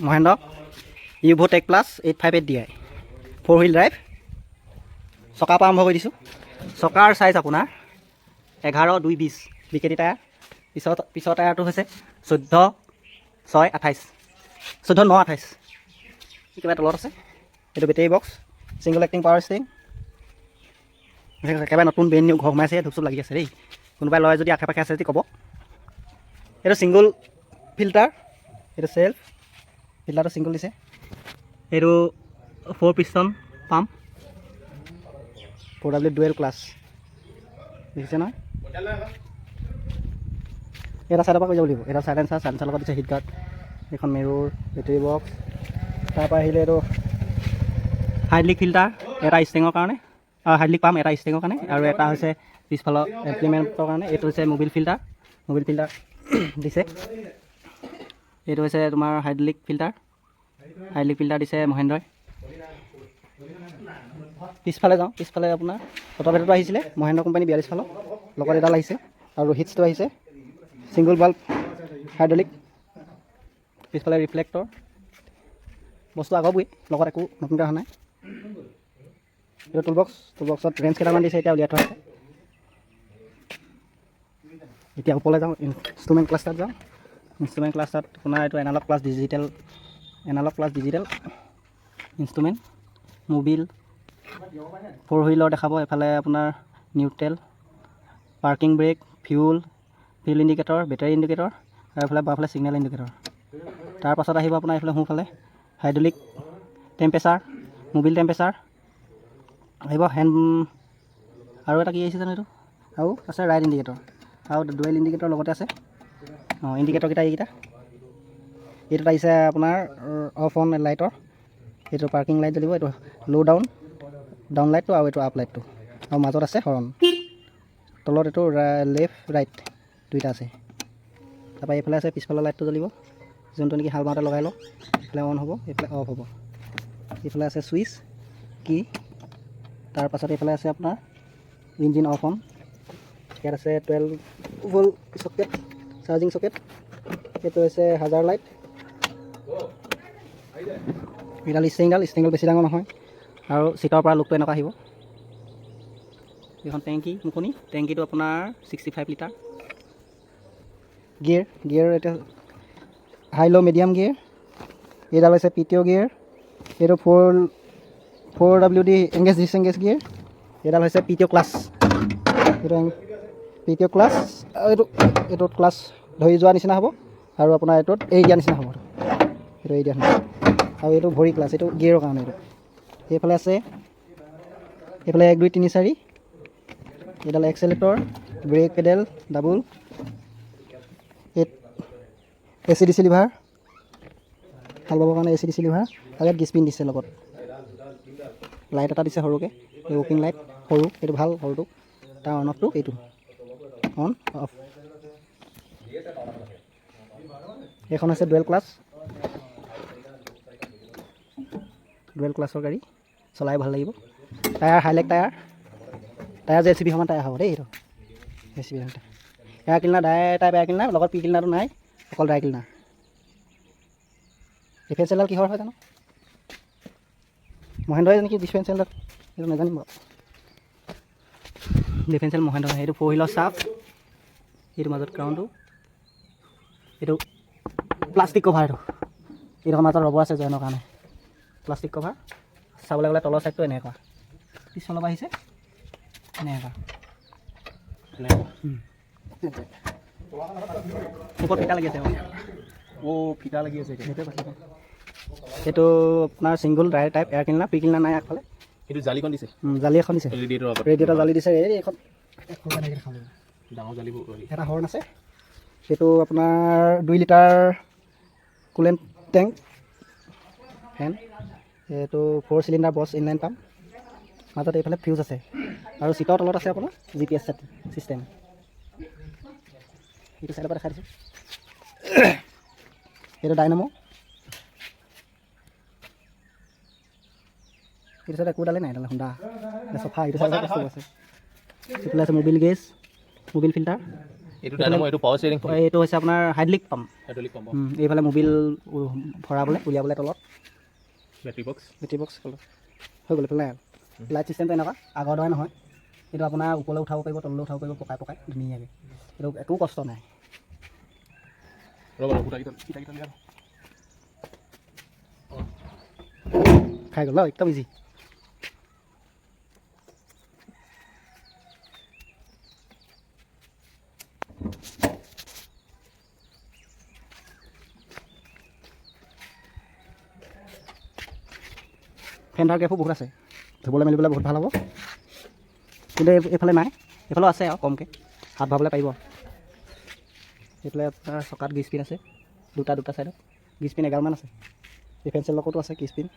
Mahendra Yuvo tech plus 858 DI 4 wheel drive. চকাৰ পৰা আৰম্ভ কৰি দিছোঁ। চকাৰ চাইজ আপোনাৰ 11-2-20 বিকেটি টায়াৰ। পিছৰ টায়াৰটো হৈছে 14-6-28 14-9-28 কিবা তলত আছে। এইটো battery box, single acting power sting. একেবাৰে নতুন ব্ৰেণ্ড নিউ ঘৰ সোমাইছে, ধূপ চুপ লাগি আছে দেই। কোনোবাই লয় যদি আশে পাশে আছে যদি ক'ব। এইটো ছিংগল ফিল্টাৰ, এইটো চেল্ফ ফিল্টাৰটো ছিংগল দিছে। এইটো 4 piston pump, 4W dual class দেখিছে নহয়। এটা চাইডৰ পৰা কৈ যাব লাগিব। এটা চাইলেঞ্চাৰ লগত দিছে হিট গাৰ্ড, এইখন মিৰৰ, বেটেৰী বক্স। তাৰপৰা আহিলে এইটো হাইড্ৰলিক ফিল্টাৰ এটা ষ্টেঙৰ কাৰণে, হাইড্ৰলিক পাম্প এটা ষ্টেঙৰ কাৰণে, আৰু এটা হৈছে পিছফালৰ এম্প্লিমেণ্টৰ কাৰণে। এইটো হৈছে মোবিল ফিল্টাৰ দিছে। এইটো হৈছে তোমাৰ হাইড্ৰলিক ফিল্টাৰ দিছে মহেন্দ্ৰই। পিছফালে যাওঁ, পিছফালে আপোনাৰ অট'বেটাৰটো আহিছিলে মহেন্দ্ৰ কোম্পানী 42 ফালৰ, লগত এডাল আহিছে আৰু হিটছটো আহিছে ছিংগল বাল্ব হাইড্ৰলিক। পিছফালে ৰিফ্লেক্টৰ, বস্তু আগৰবোৰে, লগত একো নতুনকৈ অহা নাই। এইটো টুলবক্সত ৰেঞ্জ কেইটামান দিছে, এতিয়া উলিয়াই থোৱা আছে। এতিয়া ওপৰলৈ যাওঁ, ইনষ্ট্ৰুমেণ্ট ক্লাষ্টাৰত যাওঁ। ইনষ্ট্ৰুমেণ্ট ক্লাষ্টাৰত আপোনাৰ এইটো analog plus digital instrument, Mobil, 4 হুইলৰ দেখাব। এফালে আপোনাৰ neutral, parking brake, fuel indicator, battery indicator, আৰু এইফালে বাওঁফালে ছিগনেল ইণ্ডিকেটৰ। তাৰপাছত আহিব আপোনাৰ এইফালে সোঁফালে হাইড্ৰলিক টেম্পেচাৰ, মোবিল টেম্পেচাৰ আহিব। হেণ্ড আৰু এটা কি আহিছে জানো, এইটো আৰু আছে ৰাইট ইণ্ডিকেটৰ, আৰু ডুৱেল ইণ্ডিকেটৰ লগতে আছে। ইণ্ডিকেটৰকেইটা এইটোত আহিছে আপোনাৰ অফ অন লাইটৰ। এইটো পাৰ্কিং লাইট জ্বলিব, এইটো ল' ডাউন লাইটটো, আৰু এইটো আপ লাইটটো, আৰু মাজত আছে হৰ্ণ। তলত এইটো লেফ্ট ৰাইট দুইটা আছে। তাৰপৰা এইফালে আছে পিছফালৰ লাইটটো জ্বলিব, যোনটো নেকি হাল মাৰোঁতে লগাই লওঁ। এইফালে অন হ'ব, এইফালে অফ হ'ব। এইফালে আছে ছুইচ কি। তাৰপাছত এইফালে আছে আপোনাৰ ইঞ্জিন অফ অন। ইয়াত আছে 12 ভোল্ট চকেট, চাৰ্জিং চকেট। এইটো হৈছে হাজাৰ লাইট। এইডাল ষ্টেংডাল বেছি ডাঙৰ নহয়, আৰু চিটৰ পৰা লুকটো এনেকুৱা আহিব। এইখন মুখনি টেংকিটো আপোনাৰ 65 লিটাৰ। গিয়েৰ এতিয়া হাই ল' মিডিয়াম গিয়েৰ। এইডাল হৈছে PTO গিয়েৰ। এইটো 4WD এংগেজ ডিচএংগেজ গিয়েৰ। এইডাল হৈছে PTO ক্লাছ। আৰু এইটোত ক্লাছ ধৰি যোৱা নিচিনা হ'ব, আৰু আপোনাৰ এইটোত এৰি দিয়া নিচিনা হ'ব। এইটো এৰি দিয়া নিচিনা, আৰু এইটো ভৰি ক্লাছ, এইটো গিয়েৰৰ কাৰণে। এইফালে আছে 1 2 3 4। এইডাল accelerator, brake pedal double, ACDC lever, হাল বাবৰ কাৰণে ACDC লিভাৰ, আৰু ইয়াত গিছপিন দিছে লগত। লাইট এটা দিছে সৰুকৈ, এই ৱৰ্কিং লাইট সৰু, এইটো ভাল সৰুটো। তাৰ অন অফটো এইটো, অন অফ। এইখন হৈছে ডুৱেল ক্লাছৰ গাড়ী, চলাই ভাল লাগিব। টায়াৰ হাইলেক টায়াৰ JCB সমান টায়াৰ হ'ব দেই। এইটো JCB air cleaner, type air cleaner, লগত পি ক্লিনাৰটো নাই, অকল ড্ৰাই ক্লিনাৰ। ডিফেন্সেলডাল কিহৰ হয় জানো, মহেন্দ্ৰই নেকি ডিফেন্সেলডাল, এইটো নাজানিম বাৰু। ডিফেন্সেল মহেন্দ্ৰ, এইটো 4 হুইলৰ চাফ, এইটো মাজত ক্ৰাউনটো, এইটো প্লাষ্টিক কভাৰ। এইটো মাজত ৰবৰ আছে জইনৰ কাৰণে, প্লাষ্টিক কভাৰ। চাবলৈ গ'লে তলৰ চাইডটো এনেকুৱা, পিছফালৰ পৰা আহিছে এনেকুৱা। ওপৰত ফিটা লাগি আছে, ফিটা লাগি আছে। এইটো আপোনাৰ single type air cleaner, P cleaner নাই আগফালে। এইটো জালিখন দিছে, জালি এখন দিছে, ৰেডিয়েটৰ জালি দিছে। এইখন ডাঙৰ জালি এটা হৰ্ণ আছে। এইটো আপোনাৰ 2 লিটাৰ কুলেণ্ট টেংক ফেন। এইটো 4 চিলিণ্ডাৰ বছ ইনলাইন পাম্প। মাজত এইফালে ফিউজ আছে, আৰু চিটৰ তলত আছে আপোনাৰ GPS চিষ্টেম। এইটো চাইডৰ পৰা দেখাই দিছোঁ। এইটো ডাইনামো। এইটো চাইড একোডালেই নাই, এডাল হুণ্ডা চফা। এইটো চাইডত বস্তু আছে। এইফালে আছে মোবিল গেজ, মোবিল ফিল্টাৰ, এইটো ডাইনামো এইটো পাৱাৰ ষ্টিয়াৰিং এইটো হৈছে আপোনাৰ হাইড্ৰলিক পাম্প। হাইড্ৰলিক পাম্প এইফালে মোবিল ভৰাবলৈ উলিয়াবলৈ তলত বেটাৰী বক্স হৈ গ'ল এইফালে লাইট ছিষ্টেমটো এনেকুৱা আগৰ দৰে নহয়। এইটো আপোনাৰ ওপৰলৈ উঠাব পাৰিব, তললৈ উঠাব পাৰিব, পকাই পকাই ধুনীয়াকৈ। এইটো একো কষ্ট নাই। ৰ'ব ফুটাকেইটা দিয়া খাই গ'ল একদম ইজি। ফেণ্ডাৰ কেপো বহুত আছে, ধুবলৈ মেলিবলৈ বহুত ভাল হ'ব। কিন্তু এইফালে নাই, এইফালেও আছে আৰু কমকৈ হাত ভৰাবলৈ পাৰিব। এইফালে আপোনাৰ চকাত গিজ পিন আছে দুটা ছাইডত, গিজ পিন 11মান আছে। ডিফেন্সৰ লগতো আছে গিজ পিন।